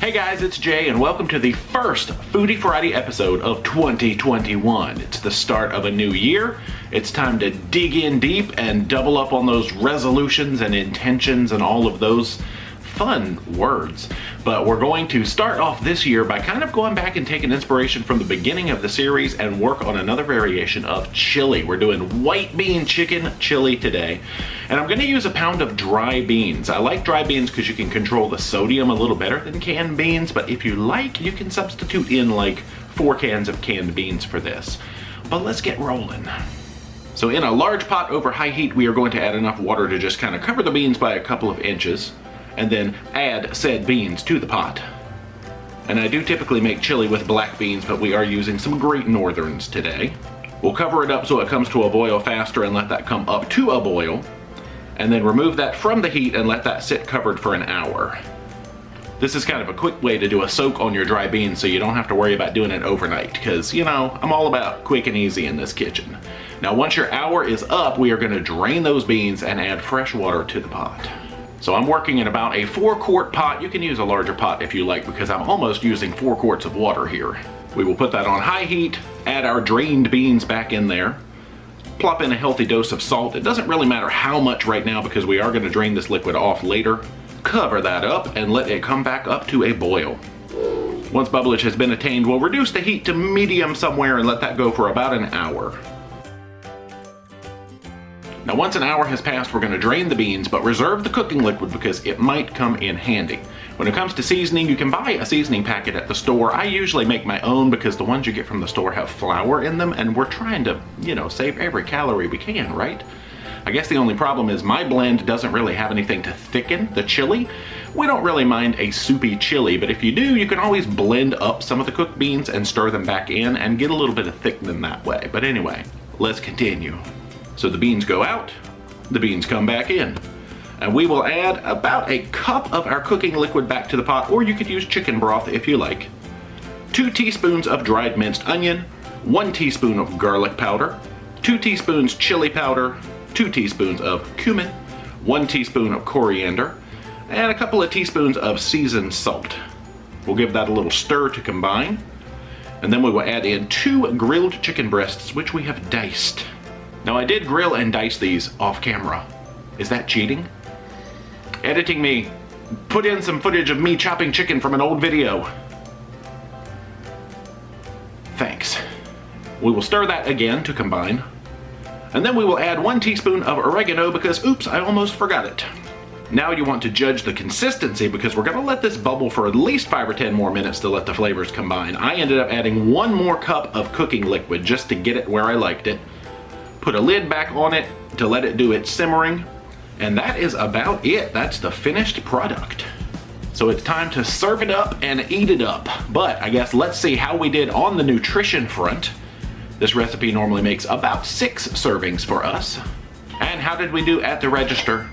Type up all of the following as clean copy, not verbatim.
Hey guys, it's Jay and welcome to the first Foodie Friday episode of 2021. It's the start of a new year. It's time to dig in deep and double up on those resolutions and intentions and all of those fun words. But we're going to start off this year by kind of going back and taking inspiration from the beginning of the series and work on another variation of chili. We're doing white bean chicken chili today. And I'm gonna use a pound of dry beans. I like dry beans because you can control the sodium a little better than canned beans, but if you like, you can substitute in like 4 cans of canned beans for this. But let's get rolling. So in a large pot over high heat, we are going to add enough water to just kind of cover the beans by a couple of inches, and then add said beans to the pot. And I do typically make chili with black beans, but we are using some Great Northerns today. We'll cover it up so it comes to a boil faster and let that come up to a boil, and then remove that from the heat and let that sit covered for an hour. This is kind of a quick way to do a soak on your dry beans so you don't have to worry about doing it overnight, because, you know, I'm all about quick and easy in this kitchen. Now once your hour is up, we are going to drain those beans and add fresh water to the pot. So I'm working in about a 4-quart pot. You can use a larger pot if you like, because I'm almost using 4 quarts of water here. We will put that on high heat, add our drained beans back in there, plop in a healthy dose of salt. It doesn't really matter how much right now because we are going to drain this liquid off later. Cover that up and let it come back up to a boil. Once bubblage has been attained, we'll reduce the heat to medium somewhere and let that go for about an hour. Now once an hour has passed, we're going to drain the beans, but reserve the cooking liquid because it might come in handy. When it comes to seasoning, you can buy a seasoning packet at the store. I usually make my own because the ones you get from the store have flour in them, and we're trying to, you know, save every calorie we can, right? I guess the only problem is my blend doesn't really have anything to thicken the chili. We don't really mind a soupy chili, but if you do, you can always blend up some of the cooked beans and stir them back in and get a little bit of thickening that way. But anyway, let's continue. So the beans go out, the beans come back in, and we will add about a cup of our cooking liquid back to the pot, or you could use chicken broth if you like. 2 teaspoons of dried minced onion, 1 teaspoon of garlic powder, 2 teaspoons chili powder, 2 teaspoons of cumin, 1 teaspoon of coriander, and a couple of teaspoons of seasoned salt. We'll give that a little stir to combine, and then we will add in 2 grilled chicken breasts, which we have diced. Now I did grill and dice these off camera. Is that cheating? Editing me, put in some footage of me chopping chicken from an old video. Thanks. We will stir that again to combine. And then we will add 1 teaspoon of oregano because, oops, I almost forgot it. Now you want to judge the consistency because we're gonna let this bubble for at least 5 or 10 more minutes to let the flavors combine. I ended up adding 1 more cup of cooking liquid just to get it where I liked it. Put a lid back on it to let it do its simmering, and that is about it. That's the finished product. So it's time to serve it up and eat it up. But I guess let's see how we did on the nutrition front. This recipe normally makes about 6 servings for us. And how did we do at the register?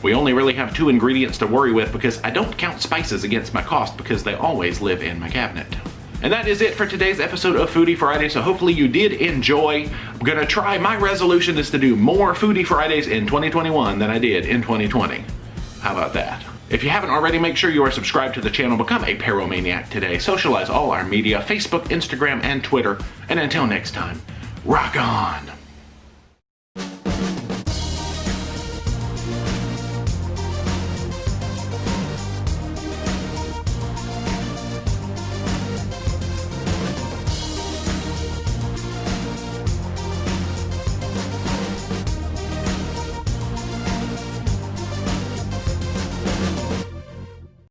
We only really have 2 ingredients to worry with because I don't count spices against my cost because they always live in my cabinet. And that is it for today's episode of Foodie Friday, so hopefully you did enjoy. I'm gonna try, my resolution is to do more Foodie Fridays in 2021 than I did in 2020. How about that? If you haven't already, make sure you are subscribed to the channel. Become a Paromaniac today. Socialize all our media, Facebook, Instagram, and Twitter. And until next time, rock on!